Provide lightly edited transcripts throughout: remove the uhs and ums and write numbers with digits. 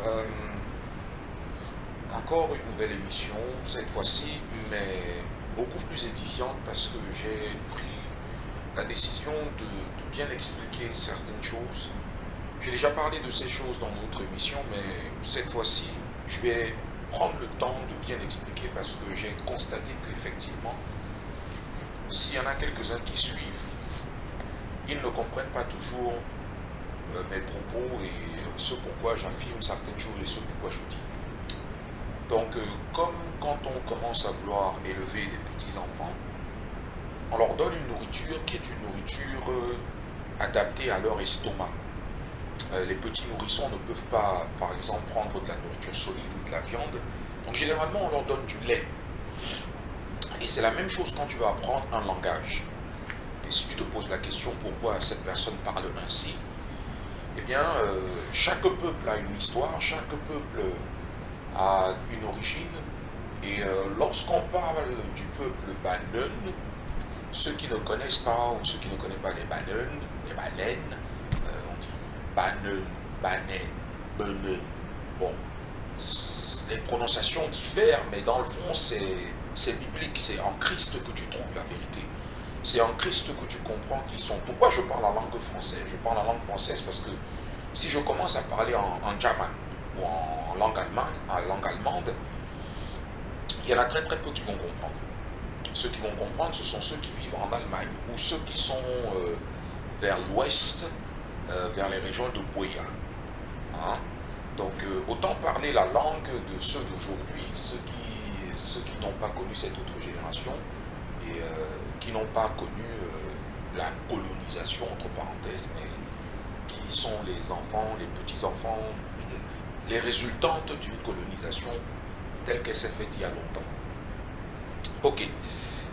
Euh, Encore une nouvelle émission, cette fois-ci, mais beaucoup plus édifiante parce que j'ai pris la décision de bien expliquer certaines choses. J'ai déjà parlé de ces choses dans d'autres émissions, mais cette fois-ci, je vais prendre le temps de bien expliquer parce que j'ai constaté qu'effectivement, s'il y en a quelques-uns qui suivent, ils ne comprennent pas toujours mes propos et ce pourquoi j'affirme certaines choses et ce pourquoi je dis. Donc, comme quand on commence à vouloir élever des petits-enfants, on leur donne une nourriture qui est une nourriture adaptée à leur estomac. Les petits nourrissons ne peuvent pas, par exemple, prendre de la nourriture solide ou de la viande. Donc, généralement, on leur donne du lait. Et c'est la même chose quand tu vas apprendre un langage. Et si tu te poses la question pourquoi cette personne parle ainsi, eh bien, chaque peuple a une histoire, chaque peuple a une origine. Et lorsqu'on parle du peuple Banen, ceux qui ne connaissent pas ou ceux qui ne connaissent pas les Banen, on dit Banen, Banen, Benen. Bon, les prononciations diffèrent, mais dans le fond, c'est biblique, c'est en Christ que tu trouves la vérité. C'est en Christ que tu comprends qui sont. Pourquoi je parle en langue française? Je parle en langue française parce que si je commence à parler en German ou en langue allemande, il y en a très très peu qui vont comprendre. Ceux qui vont comprendre, ce sont ceux qui vivent en Allemagne ou ceux qui sont vers l'ouest, vers les régions de Boya. Hein? Donc autant parler la langue de ceux d'aujourd'hui, ceux qui n'ont pas connu cette autre génération et qui n'ont pas connu la colonisation, entre parenthèses, mais qui sont les enfants, les petits-enfants, les résultantes d'une colonisation telle qu'elle s'est faite il y a longtemps. Ok,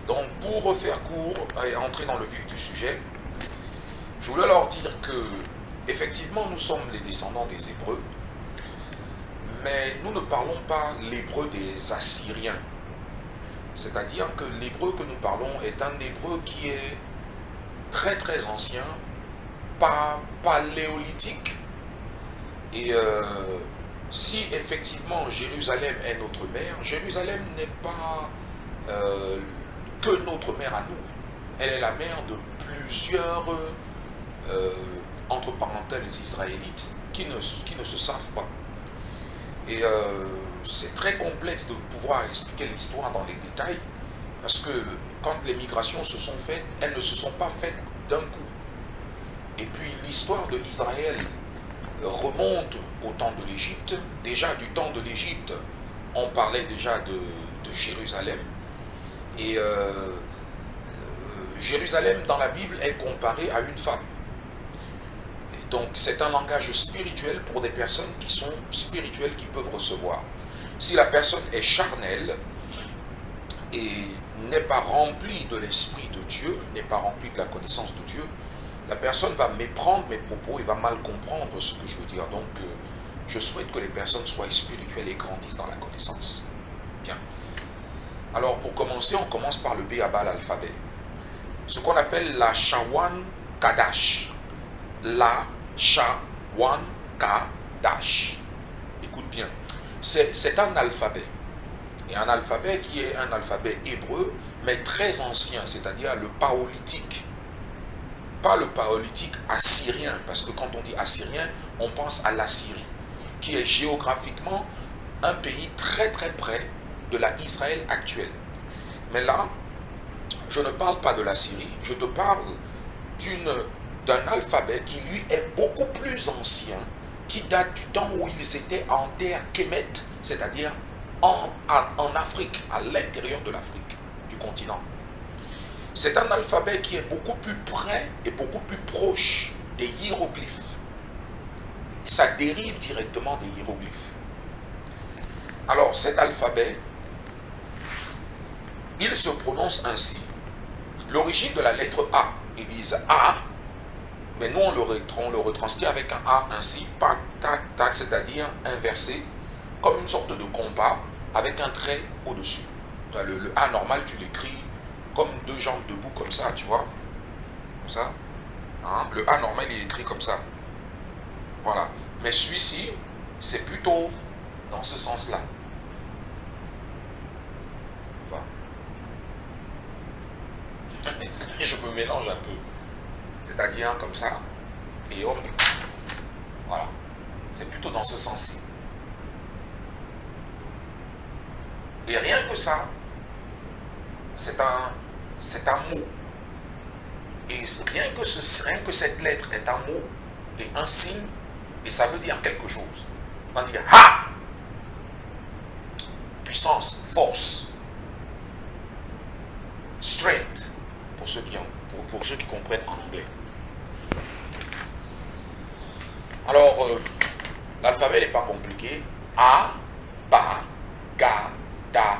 donc pour refaire court et entrer dans le vif du sujet, je voulais leur dire que effectivement nous sommes les descendants des Hébreux, mais nous ne parlons pas l'hébreu des Assyriens. C'est-à-dire que l'hébreu que nous parlons est un hébreu qui est très très ancien, pas paléolithique. Et si effectivement Jérusalem est notre mère, Jérusalem n'est pas que notre mère à nous. Elle est la mère de plusieurs, entre parenthèses, Israélites qui ne se savent pas. Et c'est très complexe de pouvoir expliquer l'histoire dans les détails, parce que quand les migrations se sont faites, elles ne se sont pas faites d'un coup. Et puis l'histoire de Israël remonte au temps de l'Égypte. Déjà du temps de l'Égypte, on parlait déjà de Jérusalem. Et Jérusalem dans la Bible est comparée à une femme. Et donc c'est un langage spirituel pour des personnes qui sont spirituelles, qui peuvent recevoir. Si la personne est charnelle et n'est pas remplie de l'Esprit de Dieu, n'est pas remplie de la connaissance de Dieu, la personne va méprendre mes propos et va mal comprendre ce que je veux dire. Donc, je souhaite que les personnes soient spirituelles et grandissent dans la connaissance. Bien. Alors, pour commencer, on commence par le B à bas l'alphabet. Ce qu'on appelle la Shawan Kadash. La Shawan Kadash. Écoute bien. C'est un alphabet. Et un alphabet qui est un alphabet hébreu, mais très ancien, c'est-à-dire le paléolithique. Pas le paléolithique assyrien, parce que quand on dit assyrien, on pense à l'Assyrie, qui est géographiquement un pays très très près de la Israël actuelle. Mais là, je ne parle pas de l'Assyrie, je te parle d'un alphabet qui lui est beaucoup plus ancien, qui date du temps où ils étaient en terre kémète, c'est-à-dire en Afrique, à l'intérieur de l'Afrique, du continent. C'est un alphabet qui est beaucoup plus près et beaucoup plus proche des hiéroglyphes. Ça dérive directement des hiéroglyphes. Alors cet alphabet, il se prononce ainsi. L'origine de la lettre A, ils disent A, mais nous on le retranscrit avec un A ainsi, tac, tac, tac, c'est-à-dire inversé, comme une sorte de compas avec un trait au-dessus. Le A normal, tu l'écris comme deux jambes debout comme ça, tu vois, comme ça. Hein? Le A normal, il est écrit comme ça. Voilà. Mais celui-ci, c'est plutôt dans ce sens-là. Enfin, je me mélange un peu. C'est-à-dire comme ça, et hop, voilà. C'est plutôt dans ce sens-ci. Et rien que ça, c'est un mot. Et rien que cette lettre est un mot et un signe, et ça veut dire quelque chose. On va dire ha! Puissance, force, strength, pour ceux qui comprennent en anglais. Alors, l'alphabet n'est pas compliqué. A, Ba, Ga, Da,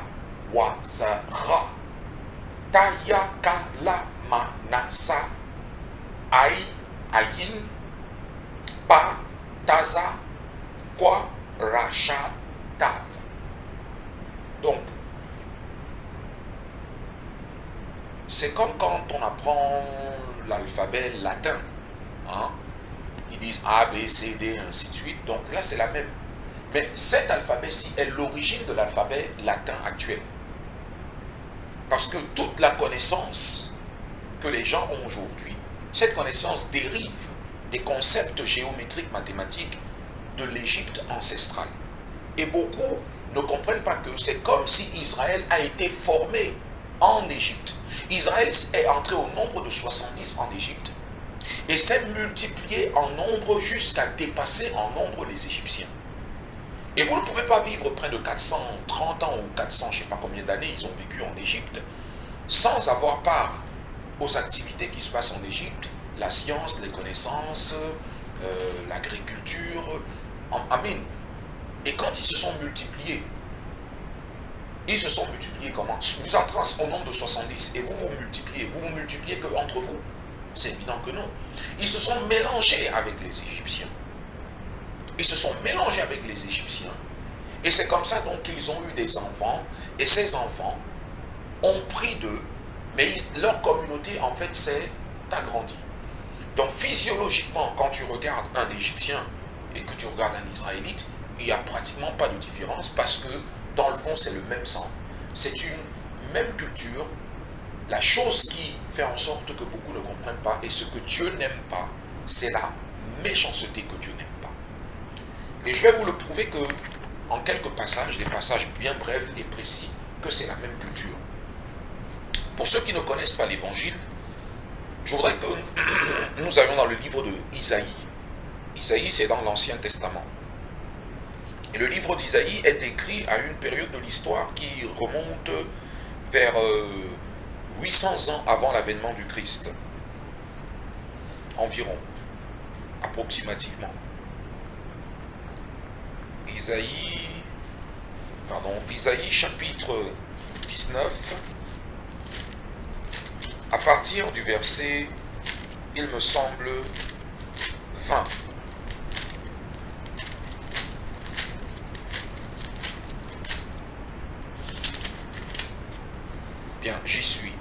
Wa, Za, Ra. Ta, Ya, Ka, La, Ma, Na, Sa. Aï, Aïn. Pa, Taza, Kwa, Ra, Sha, Tav. Donc, c'est comme quand on apprend l'alphabet latin. Hein? Ils disent A, B, C, D, ainsi de suite. Donc là, c'est la même. Mais cet alphabet-ci est l'origine de l'alphabet latin actuel. Parce que toute la connaissance que les gens ont aujourd'hui, cette connaissance dérive des concepts géométriques mathématiques de l'Égypte ancestrale. Et beaucoup ne comprennent pas que c'est comme si Israël a été formé en Égypte. Israël est entré au nombre de 70 en Égypte et s'est multiplié en nombre jusqu'à dépasser en nombre les Égyptiens. Et vous ne pouvez pas vivre près de 430 ans ou 400, je ne sais pas combien d'années ils ont vécu en Égypte, sans avoir part aux activités qui se passent en Égypte, la science, les connaissances, l'agriculture, amen. Et quand ils se sont multipliés comment? Vous entrez au nombre de 70 et vous vous multipliez que entre vous? C'est évident que non. Ils se sont mélangés avec les Égyptiens. Et c'est comme ça donc qu'ils ont eu des enfants. Et ces enfants ont pris d'eux. Mais leur communauté, en fait, s'est agrandie. Donc physiologiquement, quand tu regardes un Égyptien et que tu regardes un Israélite, il n'y a pratiquement pas de différence parce que dans le fond, c'est le même sang. C'est une même culture. La chose qui fait en sorte que beaucoup ne comprennent pas et ce que Dieu n'aime pas, c'est la méchanceté que Dieu n'aime pas. Et je vais vous le prouver que, en quelques passages, des passages bien brefs et précis, que c'est la même culture. Pour ceux qui ne connaissent pas l'Évangile, je voudrais que nous allions dans le livre de Isaïe. Isaïe, c'est dans l'Ancien Testament. Et le livre d'Isaïe est écrit à une période de l'histoire qui remonte vers 800 ans avant l'avènement du Christ. Environ. Approximativement. Isaïe chapitre 19, à partir du verset, il me semble, 20. Bien, j'y suis.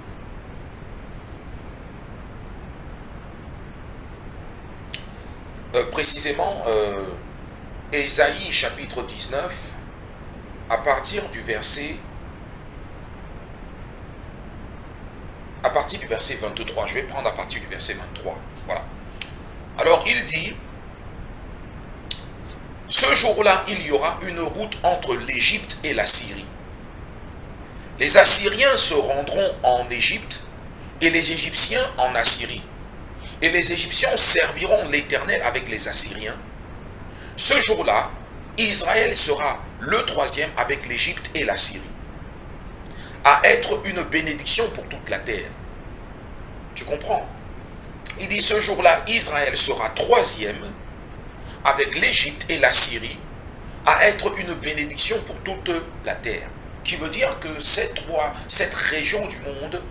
Précisément, Ésaïe chapitre 19, à partir du verset 23. Je vais prendre à partir du verset 23. Voilà. Alors, il dit, ce jour-là, il y aura une route entre l'Égypte et la Syrie. Les Assyriens se rendront en Égypte et les Égyptiens en Assyrie. Et les Égyptiens serviront l'Éternel avec les Assyriens. Ce jour-là, Israël sera le troisième avec l'Égypte et la Syrie, à être une bénédiction pour toute la terre. Tu comprends? Il dit ce jour-là, Israël sera troisième avec l'Égypte et la Syrie, à être une bénédiction pour toute la terre. Qui veut dire que cette région du monde,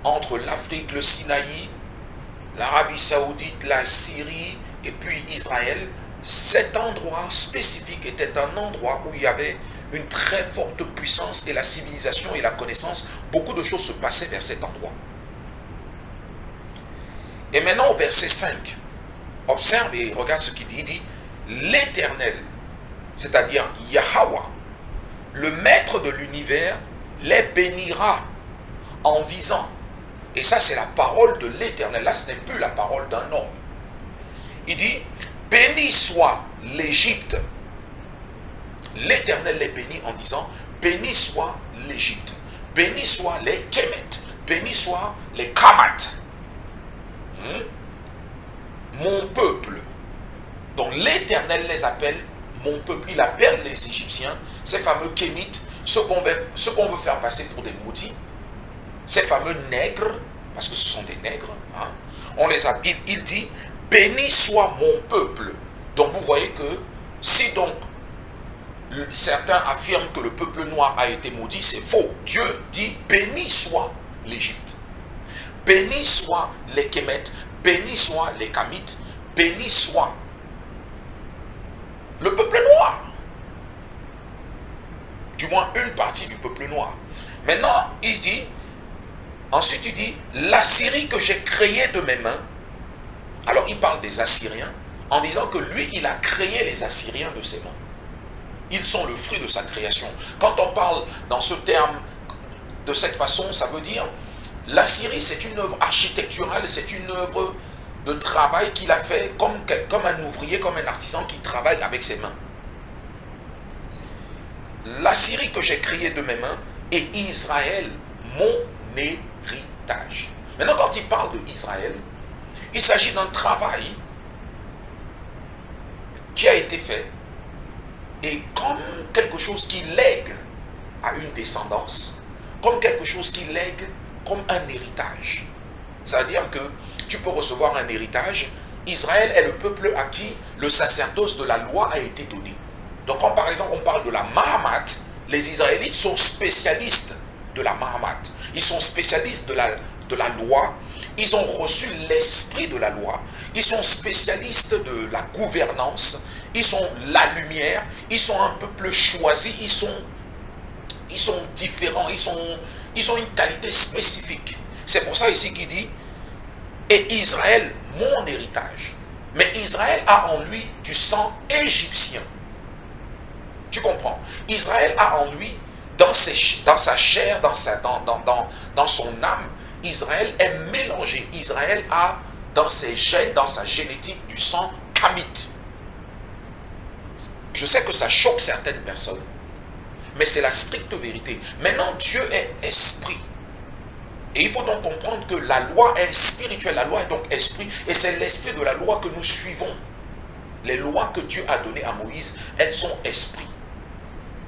entre l'Afrique, le Sinaï, l'Arabie Saoudite, la Syrie et puis Israël, cet endroit spécifique était un endroit où il y avait une très forte puissance et la civilisation et la connaissance, beaucoup de choses se passaient vers cet endroit. Et maintenant au verset 5, observe et regarde ce qu'il dit. Il dit, l'Éternel, c'est-à-dire Yahweh, le maître de l'univers, les bénira en disant, et ça c'est la parole de l'Éternel, là ce n'est plus la parole d'un homme. Il dit, béni soit l'Égypte. L'Éternel les bénit en disant, béni soit l'Égypte, béni soit les Kémet, béni soit les Kamat, mon peuple. Donc l'Éternel les appelle mon peuple. Il appelle les Égyptiens, ces fameux Kémites, ceux qu'on veut faire passer pour des maudits, ces fameux nègres, parce que ce sont des nègres, on les appelle, il dit, béni soit mon peuple. Donc vous voyez que si donc certains affirment que le peuple noir a été maudit, c'est faux. Dieu dit, béni soit l'Égypte, béni soit les Kémètes, béni soit les Kamites, béni soit le peuple noir. Du moins une partie du peuple noir. Maintenant, il dit, ensuite il dit, l'Assyrie que j'ai créée de mes mains. Alors il parle des Assyriens en disant que lui, il a créé les Assyriens de ses mains. Ils sont le fruit de sa création. Quand on parle dans ce terme, de cette façon, ça veut dire, l'Assyrie c'est une œuvre architecturale, c'est une œuvre de travail qu'il a fait comme un ouvrier, comme un artisan qui travaille avec ses mains. L'Assyrie que j'ai créée de mes mains et Israël, mon héritage. Maintenant, quand il parle de Israël, il s'agit d'un travail qui a été fait et comme quelque chose qui lègue à une descendance, comme quelque chose qui lègue comme un héritage. C'est-à-dire que tu peux recevoir un héritage. Israël est le peuple à qui le sacerdoce de la loi a été donné. Donc quand par exemple on parle de la Mahamat, les Israélites sont spécialistes de la Mahamat. Ils sont spécialistes de la loi. Ils ont reçu l'esprit de la loi. Ils sont spécialistes de la gouvernance. Ils sont la lumière. Ils sont un peuple choisi. Ils sont différents. Ils ont une qualité spécifique. C'est pour ça ici qu'il dit, et Israël, mon héritage. Mais Israël a en lui du sang égyptien. Tu comprends? Israël a en lui, dans sa chair, dans son âme, Israël est mélangé. Israël a dans ses gènes, dans sa génétique, du sang kamite. Je sais que ça choque certaines personnes, mais c'est la stricte vérité. Maintenant, Dieu est esprit. Et il faut donc comprendre que la loi est spirituelle, la loi est donc esprit, et c'est l'esprit de la loi que nous suivons. Les lois que Dieu a données à Moïse, elles sont esprit.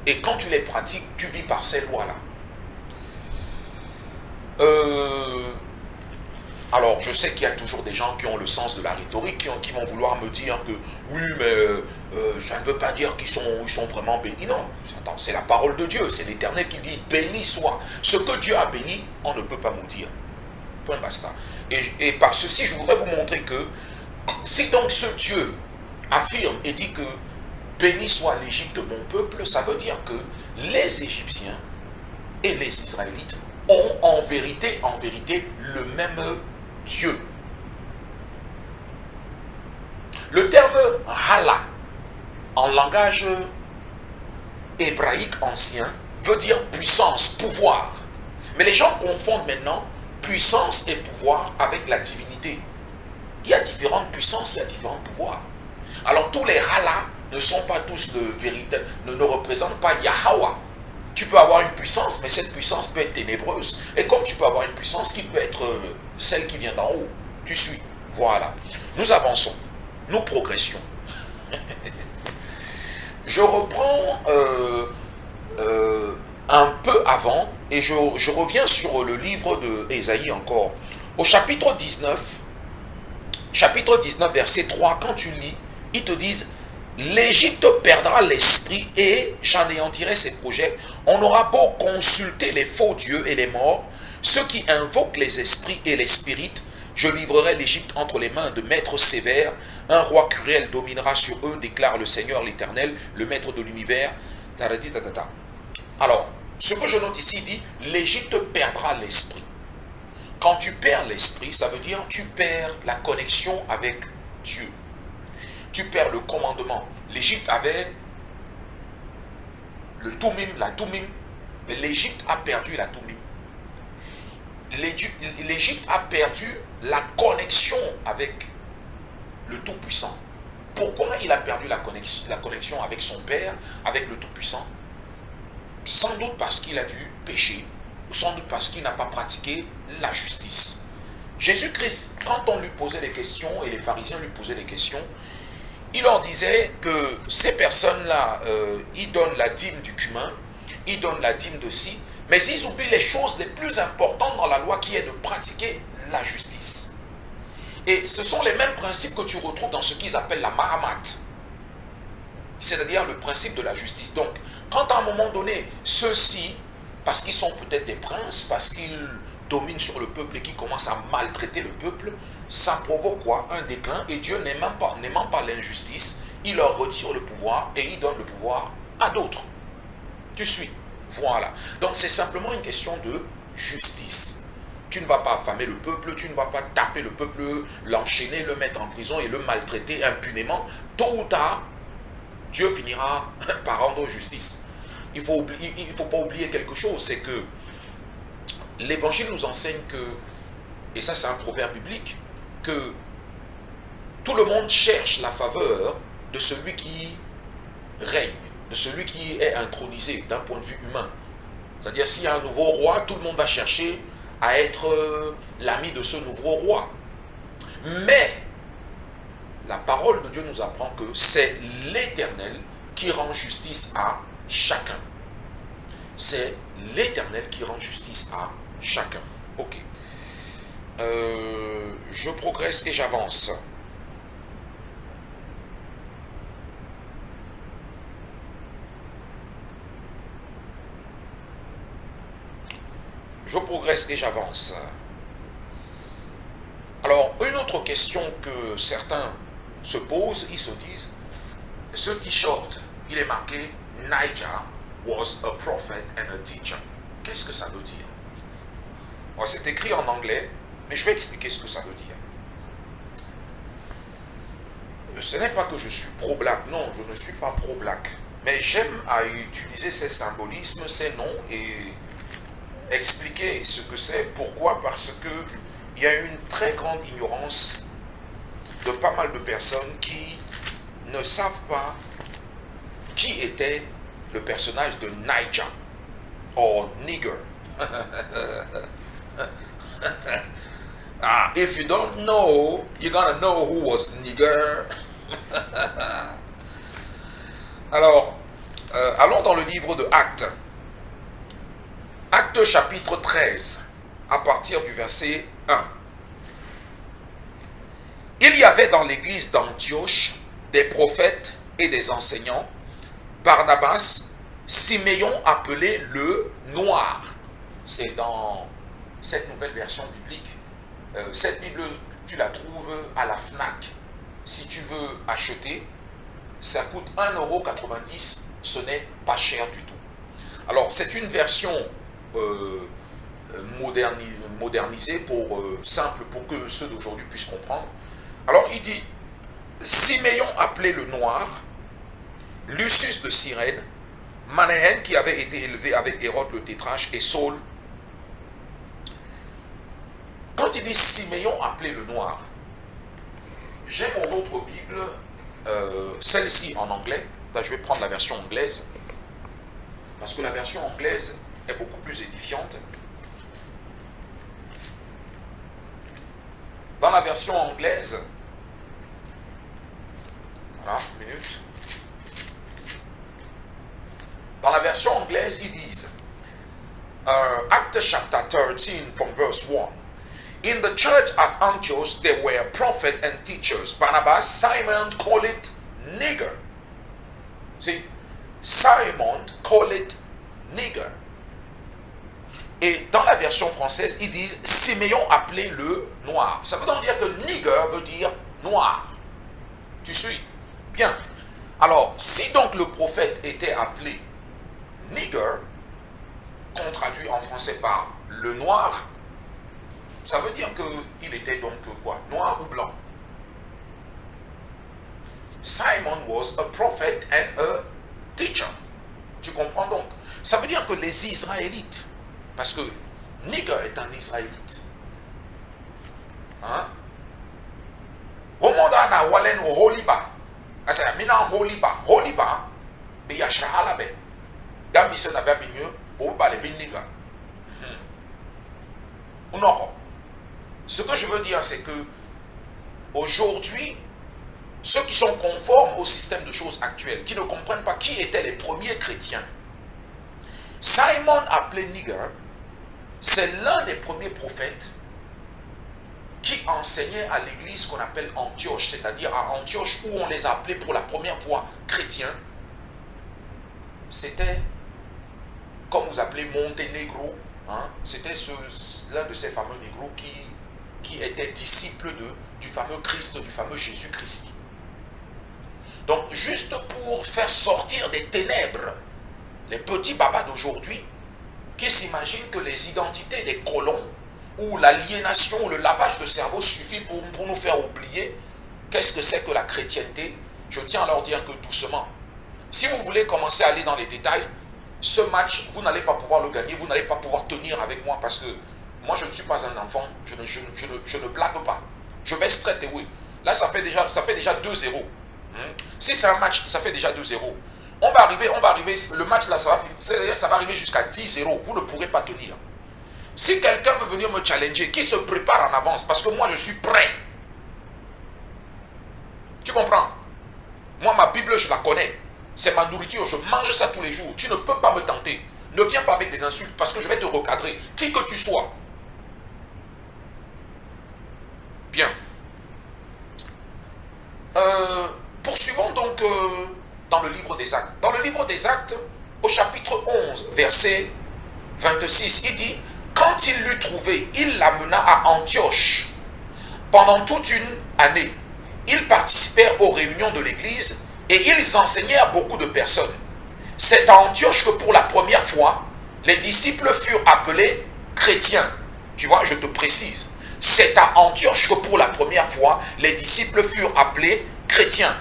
Et quand tu les pratiques, tu vis par ces lois-là. Alors, je sais qu'il y a toujours des gens qui ont le sens de la rhétorique, qui vont vouloir me dire que oui, mais ça ne veut pas dire qu'ils sont vraiment bénis. Non, attends, c'est la parole de Dieu, c'est l'Éternel qui dit béni soit. Ce que Dieu a béni, on ne peut pas maudire. Point basta. Et par ceci, je voudrais vous montrer que si donc ce Dieu affirme et dit que béni soit l'Égypte de mon peuple, ça veut dire que les Égyptiens et les Israélites ont en vérité le même Dieu. Le terme Hala, en langage hébraïque ancien, veut dire puissance, pouvoir. Mais les gens confondent maintenant puissance et pouvoir avec la divinité. Il y a différentes puissances, il y a différents pouvoirs. Alors tous les Hala ne sont pas tous de vérité, ne représentent pas Yahweh. Tu peux avoir une puissance, mais cette puissance peut être ténébreuse. Et comme tu peux avoir une puissance qui peut être celle qui vient d'en haut. Tu suis. Voilà. Nous avançons. Nous progressions. Je reprends un peu avant et je reviens sur le livre de Ésaïe encore. Au chapitre 19, verset 3, quand tu lis, ils te disent: l'Égypte perdra l'esprit et j'anéantirai ses projets. On aura beau consulter les faux dieux et les morts, ceux qui invoquent les esprits et les spirites, je livrerai l'Égypte entre les mains de maîtres sévères. Un roi cruel dominera sur eux, déclare le Seigneur l'Éternel, le maître de l'univers. Alors, ce que je note ici dit, l'Égypte perdra l'esprit. Quand tu perds l'esprit, ça veut dire tu perds la connexion avec Dieu. tu perds le commandement. L'Égypte avait le Tumim, la Tumim, mais l'Égypte a perdu la Tumim. L'Égypte a perdu la connexion avec le Tout-Puissant. Pourquoi il a perdu la connexion avec son Père, avec le Tout-Puissant? Sans doute parce qu'il a dû pécher, ou sans doute parce qu'il n'a pas pratiqué la justice. Jésus-Christ, quand on lui posait des questions, et les pharisiens lui posaient des questions, il leur disait que ces personnes-là, ils donnent la dîme du cumin, ils donnent la dîme de ci, mais ils oublient les choses les plus importantes dans la loi qui est de pratiquer la justice. Et ce sont les mêmes principes que tu retrouves dans ce qu'ils appellent la Mahamat, c'est-à-dire le principe de la justice. Donc, quand à un moment donné, ceux-ci, parce qu'ils sont peut-être des princes, parce qu'ils dominent sur le peuple et qu'ils commencent à maltraiter le peuple, ça provoque quoi? Un déclin, et Dieu n'aimant pas l'injustice, il leur retire le pouvoir et il donne le pouvoir à d'autres. Tu suis? Voilà. Donc c'est simplement une question de justice. Tu ne vas pas affamer le peuple, tu ne vas pas taper le peuple, l'enchaîner, le mettre en prison et le maltraiter impunément. Tôt ou tard, Dieu finira par rendre justice. Il ne faut pas oublier quelque chose, c'est que l'Évangile nous enseigne que, et ça c'est un proverbe biblique, que tout le monde cherche la faveur de celui qui règne, de celui qui est intronisé d'un point de vue humain. C'est-à-dire, s'il y a un nouveau roi, tout le monde va chercher à être l'ami de ce nouveau roi. Mais la parole de Dieu nous apprend que c'est l'Éternel qui rend justice à chacun. C'est l'Éternel qui rend justice à chacun. Ok. Je progresse et j'avance. Je progresse et j'avance. Alors, une autre question que certains se posent, ils se disent, ce t-shirt, il est marqué « Nigel was a prophet and a teacher ». Qu'est-ce que ça veut dire? C'est écrit en anglais, mais je vais expliquer ce que ça veut dire. Ce n'est pas que je suis pro-black, non, je ne suis pas pro-black. Mais j'aime à utiliser ces symbolismes, ces noms et expliquer ce que c'est. Pourquoi? Parce que il y a une très grande ignorance de pas mal de personnes qui ne savent pas qui était le personnage de Niger ou Nigger. If you don't know, you're gonna know who was Nigger. Alors, allons dans le livre de Actes. Actes chapitre 13, à partir du verset 1. Il y avait dans l'église d'Antioche des prophètes et des enseignants, Barnabas, Siméon appelé le Noir. C'est dans cette nouvelle version biblique. Cette Bible, tu la trouves à la FNAC. Si tu veux acheter, ça coûte 1,90 €. Ce n'est pas cher du tout. Alors, c'est une version modernisée, simple, pour que ceux d'aujourd'hui puissent comprendre. Alors, il dit, Siméon appelé le Noir, Lucius de Cyrène, Manahen qui avait été élevé avec Hérode le tétrarque et Saul. Quand il dit Siméon appelé le Noir, j'ai mon autre Bible, celle-ci en anglais. Là, je vais prendre la version anglaise, parce que la version anglaise est beaucoup plus édifiante. Dans la version anglaise, voilà, une minute. Dans la version anglaise, ils disent, Acts chapter 13 from verse 1. In the church at Antioch, there were prophets and teachers. Barnabas, Simon called it nigger. See, Simon called it nigger. Et dans la version française, ils disent Siméon appelé le noir. Ça veut donc dire que nigger veut dire noir. Tu suis? Bien. Alors, si donc le prophète était appelé nigger, qu'on traduit en français par le noir, ça veut dire qu'il était donc quoi? Noir ou blanc? Simon was a prophet and a teacher. Tu comprends donc? Ça veut dire que les Israélites, parce que nigger est un Israélite. Hein? Au monde na walen o holiba. Asa mina holiba, holiba be yashrahala be. Gambi se na ba binyo o ba le bin nigger. Non. Ce que je veux dire, c'est que aujourd'hui, ceux qui sont conformes au système de choses actuel, qui ne comprennent pas qui étaient les premiers chrétiens, Simon appelé nigger, c'est l'un des premiers prophètes qui enseignait à l'église qu'on appelle Antioche, c'est-à-dire à Antioche où on les a appelés pour la première fois chrétiens. C'était, comme vous appelez, Monténégro, hein? C'était l'un de ces fameux négros qui était disciple du fameux Christ, du fameux Jésus-Christ. Donc, juste pour faire sortir des ténèbres les petits babas d'aujourd'hui qui s'imaginent que les identités des colons ou l'aliénation ou le lavage de cerveau suffit pour nous faire oublier qu'est-ce que c'est que la chrétienté. Je tiens à leur dire que doucement, si vous voulez commencer à aller dans les détails, ce match, vous n'allez pas pouvoir le gagner, vous n'allez pas pouvoir tenir avec moi parce que moi, je ne suis pas un enfant, je ne blague pas. Je vais straight away. Là, ça fait déjà 2-0. Si c'est un match, ça fait déjà 2-0. On va arriver, le match là, ça va arriver jusqu'à 10-0. Vous ne pourrez pas tenir. Si quelqu'un veut venir me challenger, qui se prépare en avance, parce que moi, je suis prêt. Tu comprends? Moi, ma Bible, je la connais. C'est ma nourriture, je mange ça tous les jours. Tu ne peux pas me tenter. Ne viens pas avec des insultes, parce que je vais te recadrer. Qui que tu sois. Bien. Poursuivons donc dans le livre des Actes. Dans le livre des Actes, au chapitre 11, verset 26, il dit, quand il l'eut trouvé, il l'amena à Antioche. Pendant toute une année, ils participèrent aux réunions de l'église et ils enseignaient à beaucoup de personnes. C'est à Antioche que pour la première fois, les disciples furent appelés chrétiens. Tu vois, je te précise. C'est à Antioche que pour la première fois, les disciples furent appelés chrétiens.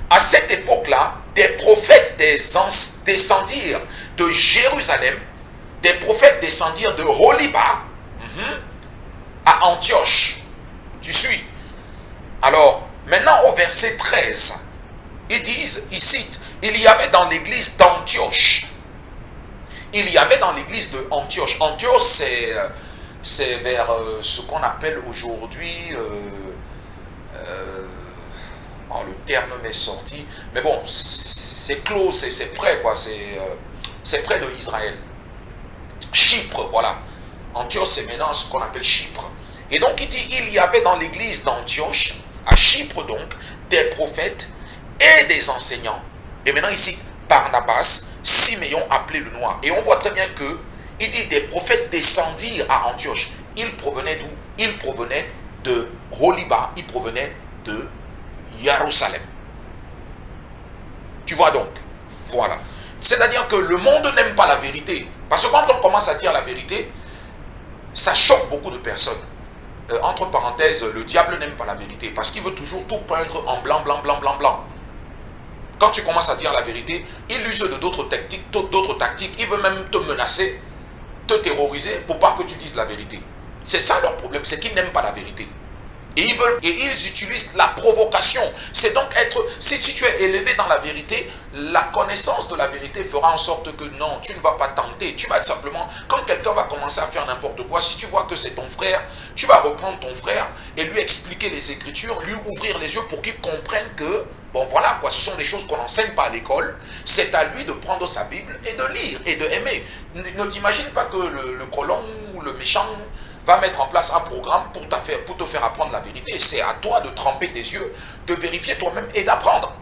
À cette époque-là, des prophètes descendirent de Jérusalem, des prophètes descendirent de Holiba à Antioche. Tu suis? Alors, maintenant au verset 13, ils disent, ils citent, il y avait dans l'église d'Antioche. Il y avait dans l'église de Antioche. Antioche, c'est vers ce qu'on appelle aujourd'hui, le terme m'est sorti, mais bon, c'est close, c'est près, quoi, c'est près de Israël. Chypre, voilà. Antioche, c'est maintenant ce qu'on appelle Chypre. Et donc, il dit, il y avait dans l'église d'Antioche, à Chypre donc, des prophètes et des enseignants. Et maintenant, ici, Barnabas, Siméon appelé le Noir. Et on voit très bien que, il dit, des prophètes descendirent à Antioche. Ils provenaient d'où? Ils provenaient de Holiba, ils provenaient de Jérusalem. Tu vois donc? Voilà. C'est-à-dire que le monde n'aime pas la vérité. Parce que quand on commence à dire la vérité, ça choque beaucoup de personnes. Entre parenthèses, le diable n'aime pas la vérité. Parce qu'il veut toujours tout peindre en blanc, blanc, blanc, blanc, blanc. Quand tu commences à dire la vérité, il use de d'autres tactiques. Il veut même te menacer, te terroriser pour pas que tu dises la vérité. C'est ça leur problème, c'est qu'ils n'aiment pas la vérité. Et ils utilisent la provocation. C'est donc si tu es élevé dans la vérité, la connaissance de la vérité fera en sorte que non, tu ne vas pas tenter. Tu vas simplement, quand quelqu'un va commencer à faire n'importe quoi, si tu vois que c'est ton frère, tu vas reprendre ton frère et lui expliquer les Écritures, lui ouvrir les yeux pour qu'il comprenne que, bon voilà quoi, ce sont des choses qu'on n'enseigne pas à l'école. C'est à lui de prendre sa Bible et de lire et de aimer. Ne t'imagine pas que le colon ou le méchant va mettre en place un programme pour te faire apprendre la vérité. C'est à toi de tremper tes yeux, de vérifier toi-même et d'apprendre.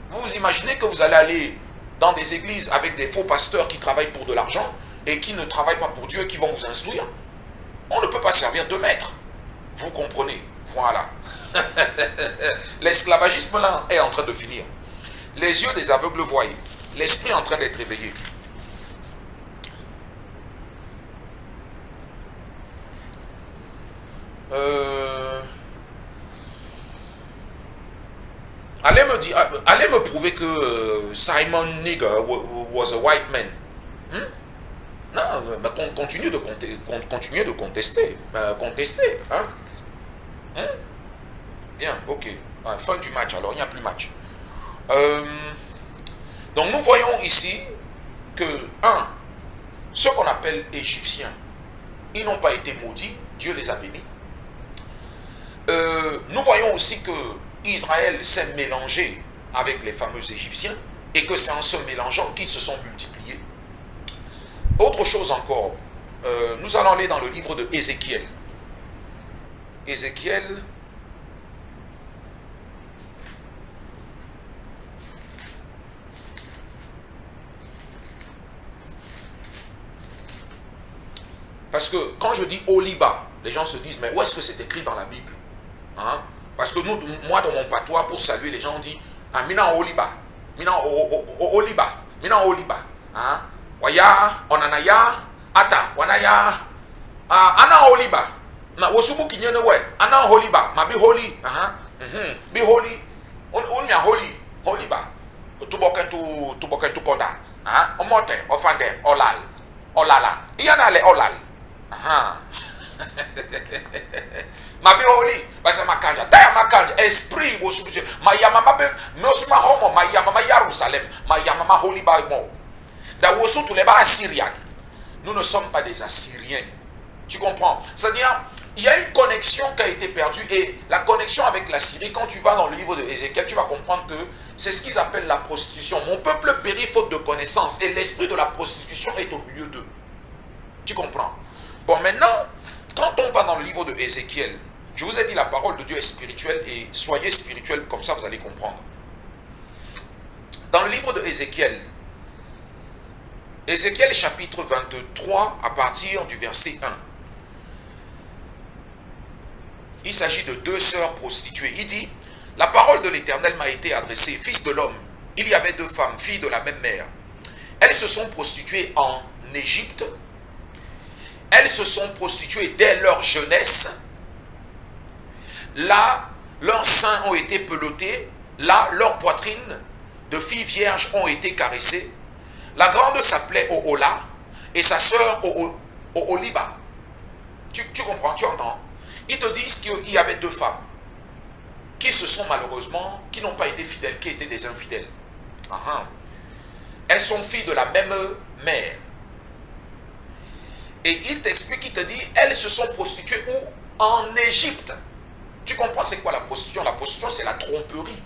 Vous vous imaginez que vous allez aller dans des églises avec des faux pasteurs qui travaillent pour de l'argent et qui ne travaillent pas pour Dieu et qui vont vous instruire? On ne peut pas servir de maître. Vous comprenez? Voilà. L'esclavagisme là est en train de finir. Les yeux des aveugles voient. L'esprit est en train d'être éveillé. Allez allez me prouver que Simon Nigger was a white man. Hmm? Non, mais continuez de contester. Contester. Hein? Hein? Bien, ok. Fin du match, alors il n'y a plus match. Donc nous voyons ici que, ceux qu'on appelle Égyptiens, ils n'ont pas été maudits, Dieu les a bénis. Nous voyons aussi que Israël s'est mélangé avec les fameux Égyptiens et que c'est en se mélangeant qu'ils se sont multipliés. Autre chose encore, nous allons aller dans le livre de Ézéchiel. Ézéchiel, parce que quand je dis Oliba, les gens se disent, mais où est-ce que c'est écrit dans la Bible? Hein? Parce que moi, dans mon patois, pour saluer, les gens disent, ah, mina Oliba, mina Oliba, mina Oliba. Hein? Waya, onanaya, ata, wanaya, ana Oliba. Na wosubu kinyene we, ana Oliba, ma be holy, be holy, unya holy, Oliba. Tubokentu koda, omote, ofande, olal, olala, iyana le olal. Ma be holy, basa makanja, taya makanja, esprit wo subu, ma yama mabe, nosuma homo, ma yama ma Yerusalem, ma yama ma holy ba mo. Da wo su tous les bas assyriens. Nous ne sommes pas des Assyriens. Tu comprends? C'est-à-dire, il y a une connexion qui a été perdue et la connexion avec la Syrie, quand tu vas dans le livre de Ézéchiel, tu vas comprendre que c'est ce qu'ils appellent la prostitution. Mon peuple périt faute de connaissance et l'esprit de la prostitution est au milieu d'eux. Tu comprends? Bon, maintenant, quand on va dans le livre de Ézéchiel, je vous ai dit la parole de Dieu est spirituelle et soyez spirituels, comme ça vous allez comprendre. Dans le livre de Ézéchiel, Ézéchiel chapitre 23 à partir du verset 1. Il s'agit de deux sœurs prostituées. Il dit, la parole de l'Éternel m'a été adressée, fils de l'homme. Il y avait deux femmes, filles de la même mère. Elles se sont prostituées en Égypte. Elles se sont prostituées dès leur jeunesse. Là, leurs seins ont été pelotés. Là, leurs poitrines de filles vierges ont été caressées. La grande s'appelait Ohola et sa sœur Oholiba. Tu comprends, tu entends? Ils te disent qu'il y avait deux femmes qui se sont malheureusement, qui n'ont pas été fidèles, qui étaient des infidèles. Elles sont filles de la même mère. Et il t'explique, il te dit, elles se sont prostituées où? En Égypte. Tu comprends c'est quoi la prostitution? La prostitution c'est la tromperie.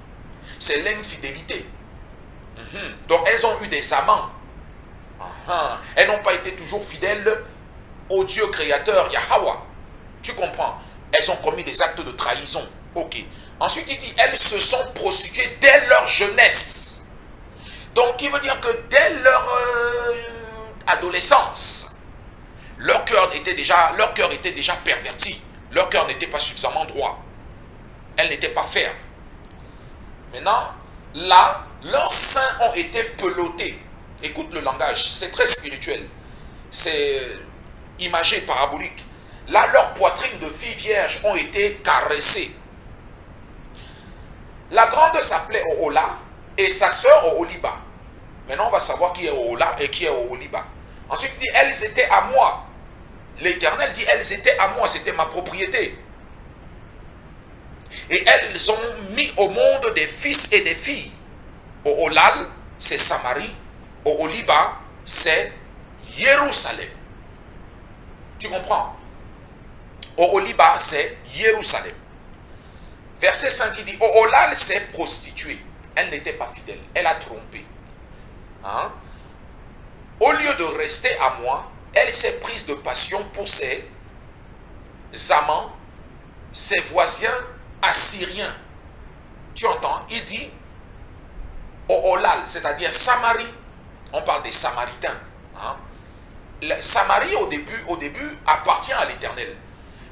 C'est l'infidélité. Donc elles ont eu des amants. Elles n'ont pas été toujours fidèles au Dieu créateur Yahweh. Tu comprends? Elles ont commis des actes de trahison. Ok. Ensuite il dit, elles se sont prostituées dès leur jeunesse. Donc il veut dire que dès leur adolescence, leur cœur était déjà perverti. Leur cœur n'était pas suffisamment droit. Elles n'étaient pas fermes. Maintenant, là, leurs seins ont été pelotés. Écoute le langage, c'est très spirituel. C'est imagé, parabolique. Là, leurs poitrines de filles vierges ont été caressées. La grande s'appelait Ohola et sa sœur Oholiba. Maintenant, on va savoir qui est Ohola et qui est Oholiba. Ensuite, il dit, elles étaient à moi. L'Éternel dit, elles étaient à moi, c'était ma propriété. Et elles ont mis au monde des fils et des filles. Oholal, c'est Samarie. Oholiba, c'est Jérusalem. Tu comprends? Oholiba, c'est Jérusalem. Verset 5, il dit, Oholal s'est prostituée. Elle n'était pas fidèle. Elle a trompé. Au lieu de rester à moi, elle s'est prise de passion pour ses amants, ses voisins assyriens. Tu entends? Il dit, Oholal, c'est-à-dire Samarie. On parle des Samaritains. La Samarie, au début, appartient à l'Éternel.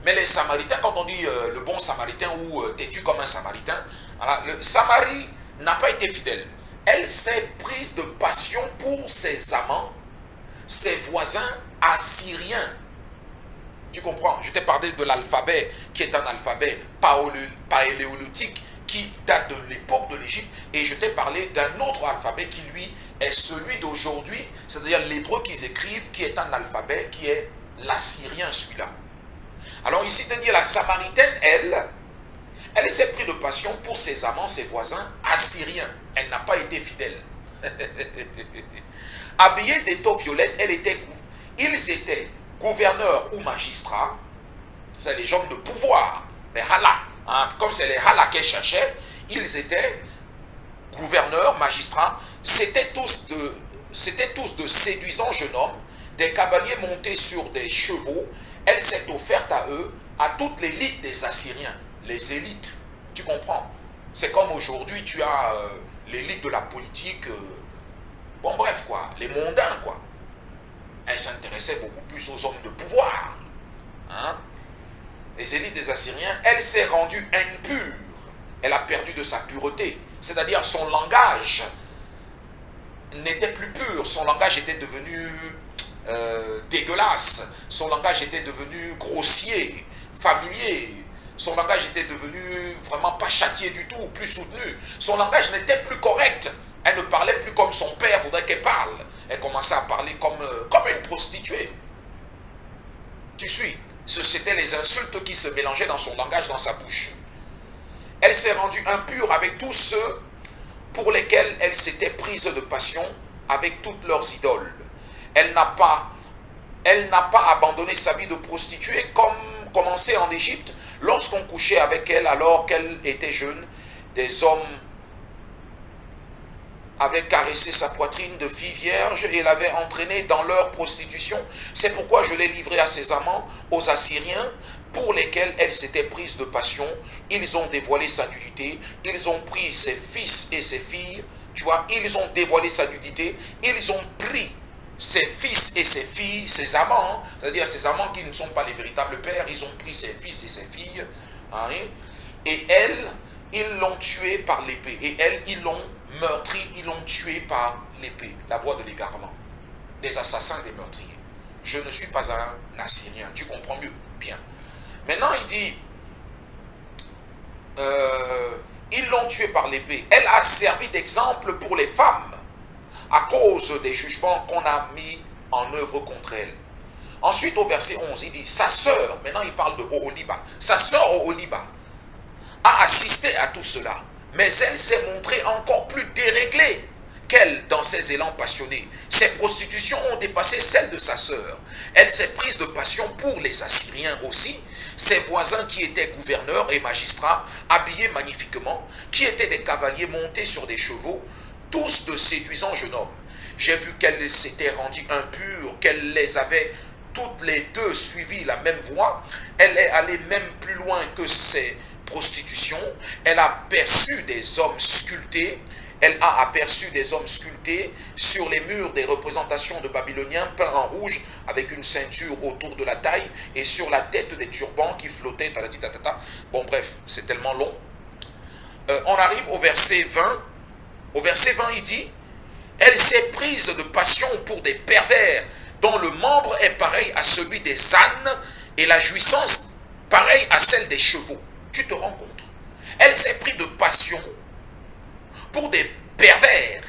Mais les Samaritains, quand on dit le bon Samaritain ou têtu comme un Samaritain, voilà, le Samarie n'a pas été fidèle. Elle s'est prise de passion pour ses amants, ses voisins assyriens. Tu comprends? Je t'ai parlé de l'alphabet qui est un alphabet paléolithique qui date de l'époque de l'Égypte, et je t'ai parlé d'un autre alphabet qui, lui, est celui d'aujourd'hui, c'est-à-dire l'hébreu qu'ils écrivent, qui est un alphabet, qui est l'assyrien, celui-là. Alors ici, de dire la Samaritaine, elle s'est pris de passion pour ses amants, ses voisins assyriens. Elle n'a pas été fidèle. Habillée d'étoffe violette, ils étaient gouverneurs ou magistrats, c'est des gens de pouvoir, mais hala, hein, comme c'est les hala qu'elle cherchait, ils étaient gouverneurs, magistrats, c'était tous de séduisants jeunes hommes, des cavaliers montés sur des chevaux. Elle s'est offerte à eux, à toute l'élite des Assyriens, les élites, tu comprends? C'est comme aujourd'hui, tu as l'élite de la politique, bon bref quoi, les mondains quoi. Elle s'intéressait beaucoup plus aux hommes de pouvoir. Hein? Les élites des Assyriens, elle s'est rendue impure. Elle a perdu de sa pureté. C'est-à-dire son langage n'était plus pur. Son langage était devenu dégueulasse. Son langage était devenu grossier, familier. Son langage était devenu vraiment pas châtié du tout, plus soutenu. Son langage n'était plus correct. Elle ne parlait plus comme son père voudrait qu'elle parle. Elle commençait à parler comme une prostituée. Tu suis? C'étaient les insultes qui se mélangeaient dans son langage, dans sa bouche. Elle s'est rendue impure avec tous ceux pour lesquels elle s'était prise de passion, avec toutes leurs idoles. Elle n'a pas abandonné sa vie de prostituée comme commencé en Égypte, lorsqu'on couchait avec elle alors qu'elle était jeune. Des hommes avaient caressé sa poitrine de fille vierge et l'avaient entraînée dans leur prostitution. C'est pourquoi je l'ai livrée à ses amants, aux Assyriens, pour lesquels elle s'était prise de passion. Ils ont dévoilé sa nudité, ils ont pris ses fils et ses filles, tu vois, ils ont dévoilé sa nudité, ils ont pris ses fils et ses filles, ses amants, hein, c'est-à-dire ses amants qui ne sont pas les véritables pères, ils ont pris ses fils et ses filles, hein, et elle, ils l'ont tué par l'épée, et elle, ils l'ont meurtri, ils l'ont tué par l'épée, la voie de l'égarement, des assassins, des meurtriers. Je ne suis pas un Assyrien, tu comprends mieux? Bien. Maintenant, il dit, ils l'ont tué par l'épée. Elle a servi d'exemple pour les femmes à cause des jugements qu'on a mis en œuvre contre elle. Ensuite, au verset 11, il dit, sa sœur, maintenant il parle de Oholiba, sa sœur Oholiba a assisté à tout cela, mais elle s'est montrée encore plus déréglée qu'elle dans ses élans passionnés. Ses prostitutions ont dépassé celles de sa sœur. Elle s'est prise de passion pour les Assyriens aussi, ses voisins qui étaient gouverneurs et magistrats, habillés magnifiquement, qui étaient des cavaliers montés sur des chevaux, tous de séduisants jeunes hommes. J'ai vu qu'elle s'était rendue impure, qu'elle les avait toutes les deux suivi la même voie. Elle est allée même plus loin que ses prostitutions. Elle a aperçu des hommes sculptés. Elle a aperçu des hommes sculptés sur les murs des représentations de Babyloniens peints en rouge avec une ceinture autour de la taille et sur la tête des turbans qui flottaient. Bon bref, c'est tellement long. On arrive au verset 20. Au verset 20, il dit, elle s'est prise de passion pour des pervers dont le membre est pareil à celui des ânes et la jouissance pareille à celle des chevaux. Tu te rends compte? Elle s'est prise de passion pour des pervers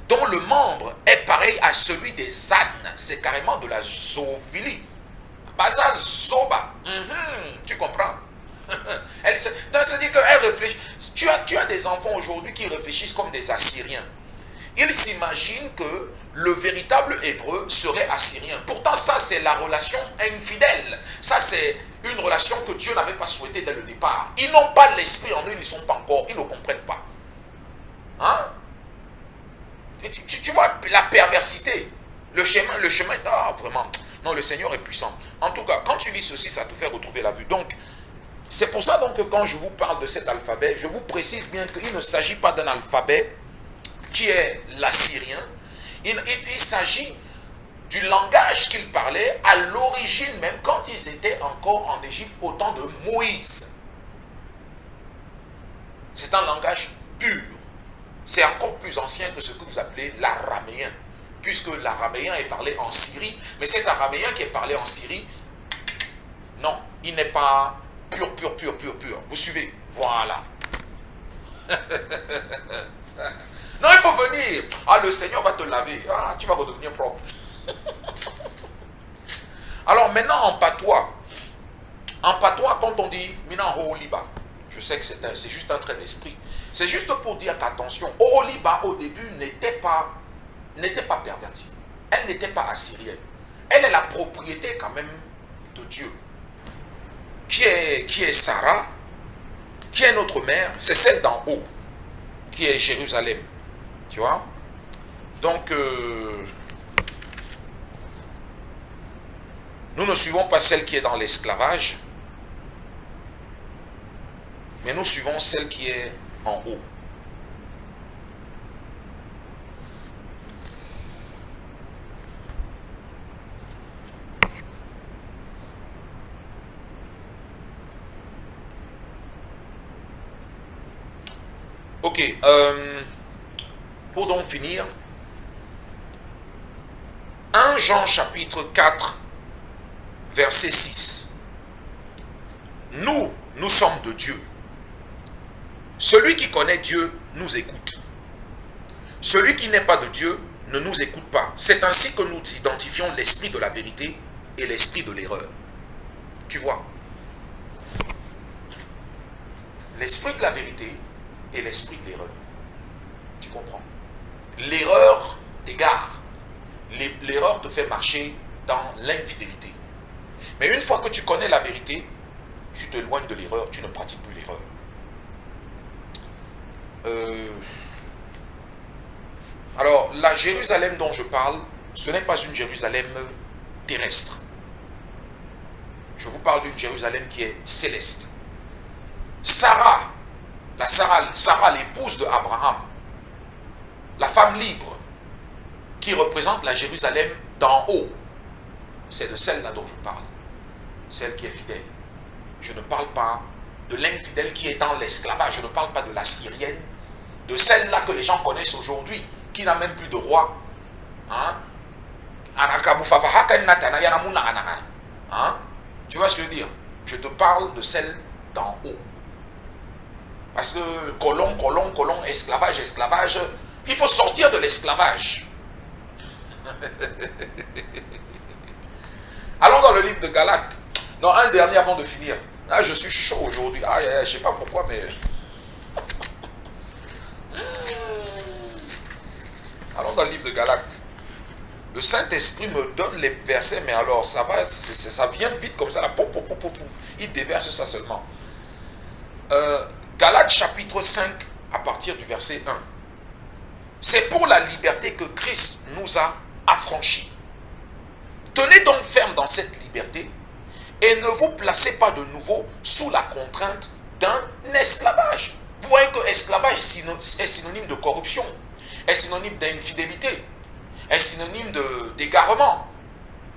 dont le membre est pareil à celui des ânes. C'est carrément de la zoophilie. Baza zoba. Tu comprends? C'est-à-dire qu'elle réfléchit. Tu as des enfants aujourd'hui qui réfléchissent comme des Assyriens. Ils s'imaginent que le véritable hébreu serait assyrien. Pourtant, ça, c'est la relation infidèle. Ça, c'est une relation que Dieu n'avait pas souhaitée dès le départ. Ils n'ont pas l'esprit en eux, ils ne sont pas encore, ils ne comprennent pas. Hein? Tu vois la perversité, le chemin, non, vraiment, non, le Seigneur est puissant. En tout cas, quand tu lis ceci, ça te fait retrouver la vue. Donc, c'est pour ça donc que quand je vous parle de cet alphabet, je vous précise bien qu'il ne s'agit pas d'un alphabet qui est l'assyrien. Il s'agit du langage qu'ils parlaient à l'origine même, quand ils étaient encore en Égypte au temps de Moïse. C'est un langage pur. C'est encore plus ancien que ce que vous appelez l'araméen, puisque l'araméen est parlé en Syrie. Mais cet araméen qui est parlé en Syrie, non, il n'est pas Pur, pur, pur, pur, pur. Vous suivez? Voilà. Non, il faut venir. Ah, le Seigneur va te laver. Ah, tu vas redevenir propre. Alors maintenant, en patois, quand on dit Mina Liba, je sais que c'est juste un trait d'esprit. C'est juste pour dire qu'attention, Liba au début n'était pas pervertie. Elle n'était pas assyrienne. Elle est la propriété quand même de Dieu. Qui est Sarah, qui est notre mère, c'est celle d'en haut, qui est Jérusalem. Tu vois? Donc, nous ne suivons pas celle qui est dans l'esclavage, mais nous suivons celle qui est en haut. Ok, pour donc finir, 1 Jean chapitre 4, verset 6. Nous sommes de Dieu. Celui qui connaît Dieu nous écoute. Celui qui n'est pas de Dieu ne nous écoute pas. C'est ainsi que nous identifions l'esprit de la vérité et l'esprit de l'erreur. Tu vois? L'esprit de la vérité et l'esprit de l'erreur. Tu comprends? L'erreur t'égare. L'erreur te fait marcher dans l'infidélité. Mais une fois que tu connais la vérité, tu t'éloignes de l'erreur, tu ne pratiques plus l'erreur. Alors, la Jérusalem dont je parle, ce n'est pas une Jérusalem terrestre. Je vous parle d'une Jérusalem qui est céleste. Sarah, l'épouse de Abraham, la femme libre, qui représente la Jérusalem d'en haut, c'est de celle-là dont je parle. Celle qui est fidèle. Je ne parle pas de l'infidèle qui est dans l'esclavage. Je ne parle pas de la Syrienne, de celle-là que les gens connaissent aujourd'hui, qui n'a même plus de roi. Hein? Tu vois ce que je veux dire? Je te parle de celle d'en haut. Parce que colon, esclavage, il faut sortir de l'esclavage. Allons dans le livre de Galates. Non, un dernier avant de finir. Ah, je suis chaud aujourd'hui. Ah, je ne sais pas pourquoi, mais... Allons dans le livre de Galates. Le Saint-Esprit me donne les versets, mais alors ça va, ça vient vite comme ça. Là. Il déverse ça seulement. Galates chapitre 5, à partir du verset 1. C'est pour la liberté que Christ nous a affranchis. Tenez donc ferme dans cette liberté et ne vous placez pas de nouveau sous la contrainte d'un esclavage. Vous voyez que esclavage est synonyme de corruption, est synonyme d'infidélité, est synonyme d'égarement.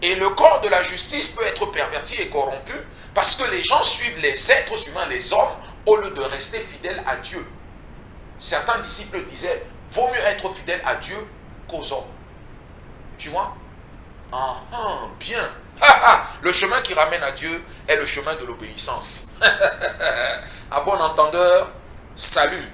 Et le corps de la justice peut être perverti et corrompu parce que les gens suivent les êtres humains, les hommes, au lieu de rester fidèles à Dieu. Certains disciples disaient, vaut mieux être fidèle à Dieu qu'aux hommes. Tu vois? Bien. Le chemin qui ramène à Dieu est le chemin de l'obéissance. À bon entendeur, salut.